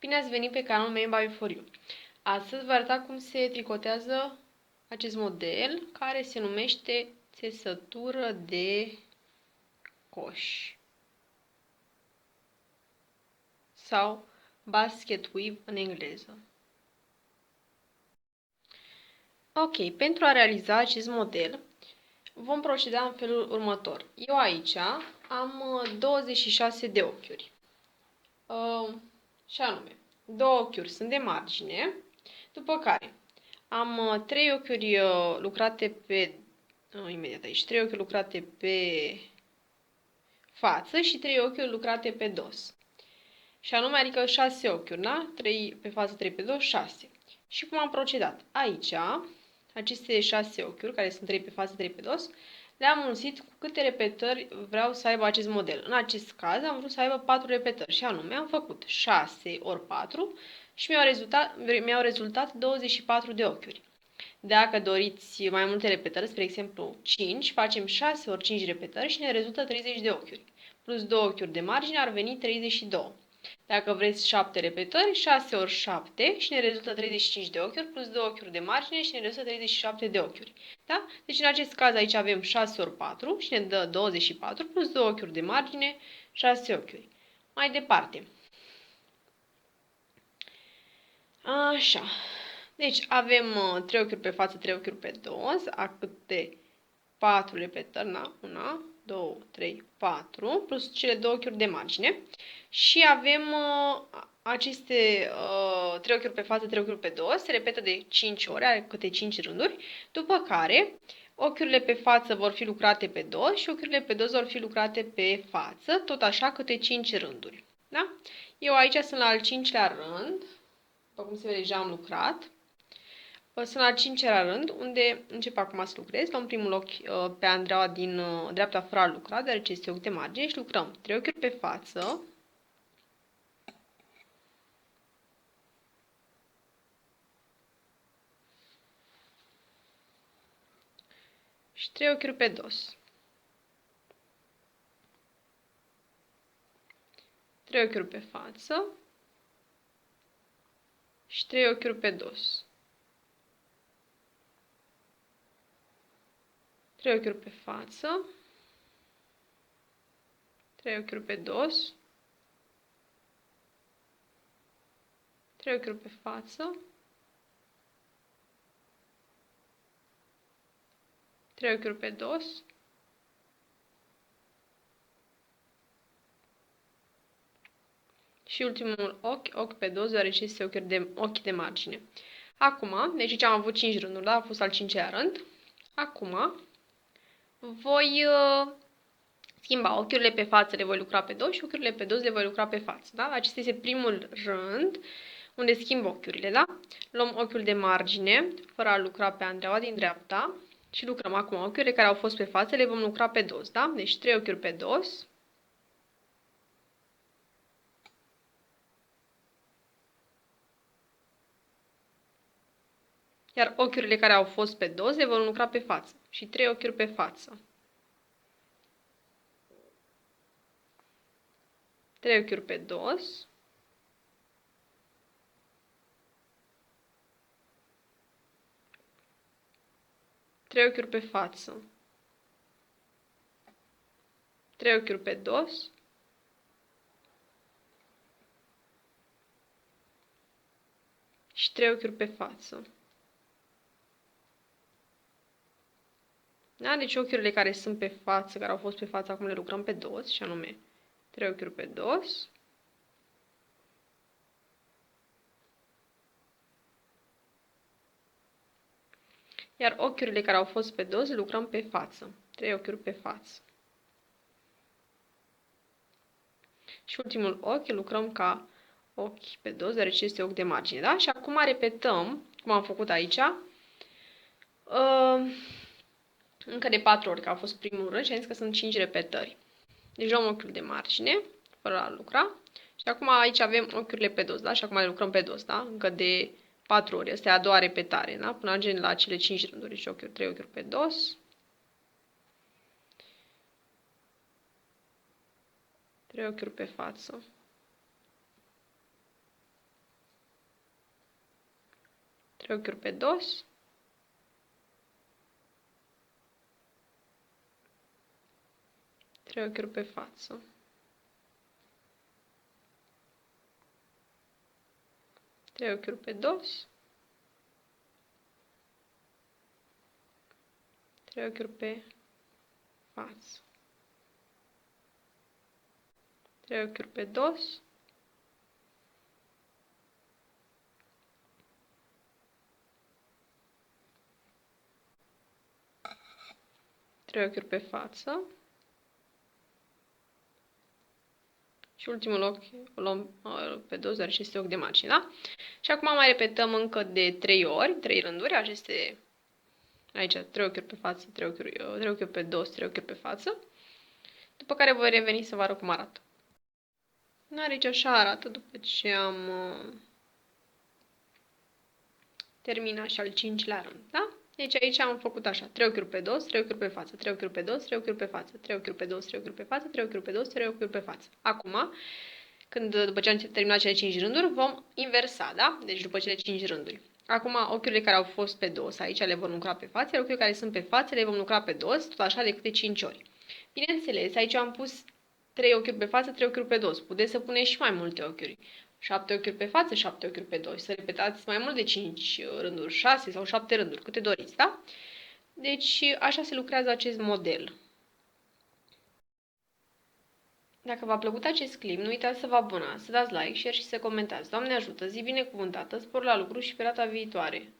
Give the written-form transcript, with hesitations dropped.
Bine ați venit pe canalul meu Baby for You. Astăzi vă arăta cum se tricotează acest model care se numește țesătură de coș sau basket weave în engleză. Ok, pentru a realiza acest model vom proceda în felul următor. Eu aici am 26 de ochiuri. Și anume, două ochiuri sunt de margine, după care am trei ochiuri lucrate pe, imediat aici, trei ochiuri lucrate pe față și trei ochiuri lucrate pe dos. Și anume, adică 6 ochiuri, da? 3 pe față, 3 pe dos, 6. Și cum am procedat? Aici, aceste 6 ochiuri, care sunt 3 pe față, 3 pe dos, le-am înmulțit cu câte repetări vreau să aibă acest model. În acest caz am vrut să aibă 4 repetări și anume am făcut 6 ori 4 și mi-au rezultat 24 de ochiuri. Dacă doriți mai multe repetări, spre exemplu 5, facem 6 ori 5 repetări și ne rezultă 30 de ochiuri. Plus 2 ochiuri de margine ar veni 32. Dacă vreți 7 repetări, 6 ori 7 și ne rezultă 35 de ochiuri, plus 2 ochiuri de margine și ne rezultă 37 de ochiuri. Da? Deci în acest caz aici avem 6 ori 4 și ne dă 24, plus 2 ochiuri de margine, 6 ochiuri. Mai departe. Așa. Deci avem 3 ochiuri pe față, 3 ochiuri pe dos, a câte 4 repetări, da? 1, 2, 3, 4, plus cele 2 ochiuri de margine. Și avem aceste 3 ochiuri pe față, 3 ochiuri pe dos, se repetă de 5 ori, are câte 5 rânduri, după care ochiurile pe față vor fi lucrate pe dos și ochiurile pe dos vor fi lucrate pe față, tot așa câte 5 rânduri. Da? Eu aici sunt la al 5-lea rând, după cum se vede, deja am lucrat. Sunt la 5-lea rând, unde încep acum să lucrez. Luăm primul ochi pe Andreea din dreapta fără a lucra, deoarece este ochi de margine și lucrăm 3 ochiuri pe față. Și 3 ochiuri pe dos. 3 ochiuri pe față. Și 3 ochiuri pe dos. 3 ochiuri pe față. 3 ochiuri pe dos. 3 ochiuri pe față. 3 ochiuri pe dos. Și ultimul ochi pe dos, deoarece este ochi de margine. Acum, deci aici am avut 5 rânduri, da? A fost al 5-lea rând. Acum, voi schimba ochiurile pe față, le voi lucra pe dos și ochiurile pe dos le voi lucra pe față, da? Acesta este primul rând unde schimb ochiurile, da? Luăm ochiul de margine, fără a lucra pe Andreea din dreapta și lucrăm acum ochiurile care au fost pe față, le vom lucra pe dos, da? Deci 3 ochiuri pe dos. Iar ochiurile care au fost pe dos le vom lucra pe față. Și 3 ochiuri pe față. 3 ochiuri pe dos. Trei ochiuri pe față. 3 ochiuri pe dos. Și 3 ochiuri pe față. Da? Deci ochiurile care sunt pe față, care au fost pe față, acum le lucrăm pe dos, și anume 3 ochiuri pe dos. Iar ochiurile care au fost pe dos le lucrăm pe față. 3 ochiuri pe față. Și ultimul ochi lucrăm ca ochi pe dos, deoarece este ochi de margine. Da? Și acum repetăm, cum am făcut aici, încă de 4 ori, că a fost primul rând și am zis că sunt 5 repetări. Deci luăm ochiul de margine, fără a lucra. Și acum aici avem ochiurile pe dos, da? Și acum le lucrăm pe dos, da? Încă de 4 ori. Asta e a doua repetare, da? Până ajungem la cele 5 rânduri. Deci ochiuri, 3 ochiuri pe dos. 3 ochiuri pe față. 3 ochiuri pe dos. 3 ochiuri pe față. 3 ochiuri pe dos. 3 ochiuri pe față. 3 ochiuri pe dos. 3 ochiuri pe față. Și ultimul ochi o luăm pe dos, dar și este ochi de margine, da? Și acum mai repetăm încă de 3 ori, 3 rânduri, aceste, aici 3 ochiuri pe față, 3 ochiuri pe dos, 3 ochiuri pe față. După care voi reveni să vă arăt cum arată. Aici așa arată după ce am terminat și al 5-lea rând, da? Deci aici am făcut așa, 3 ochiuri pe dos, 3 ochiuri pe față, 3 ochiuri pe dos, 3 ochiuri pe față, 3 ochiuri pe dos, 3 ochiuri pe față, 3 ochiuri pe dos, 3 ochiuri pe față. Acum, după ce am terminat cele 5 rânduri, vom inversa, da? Deci după cele 5 rânduri. Acum, ochiurile care au fost pe dos, aici le vom lucra pe față, iar ochiurile care sunt pe față le vom lucra pe dos, tot așa de câte 5 ori. Bineînțeles, aici am pus 3 ochiuri pe față, 3 ochiuri pe dos. Puteți să puneți și mai multe ochiuri. 7 ochiuri pe față, 7 ochiuri pe dos. Să repetați mai mult de 5 rânduri, 6 sau 7 rânduri, câte doriți, da? Deci, așa se lucrează acest model. Dacă v-a plăcut acest clip, nu uitați să vă abonați, să dați like, share și să comentați. Doamne ajută, zi binecuvântată, spor la lucru și pe data viitoare!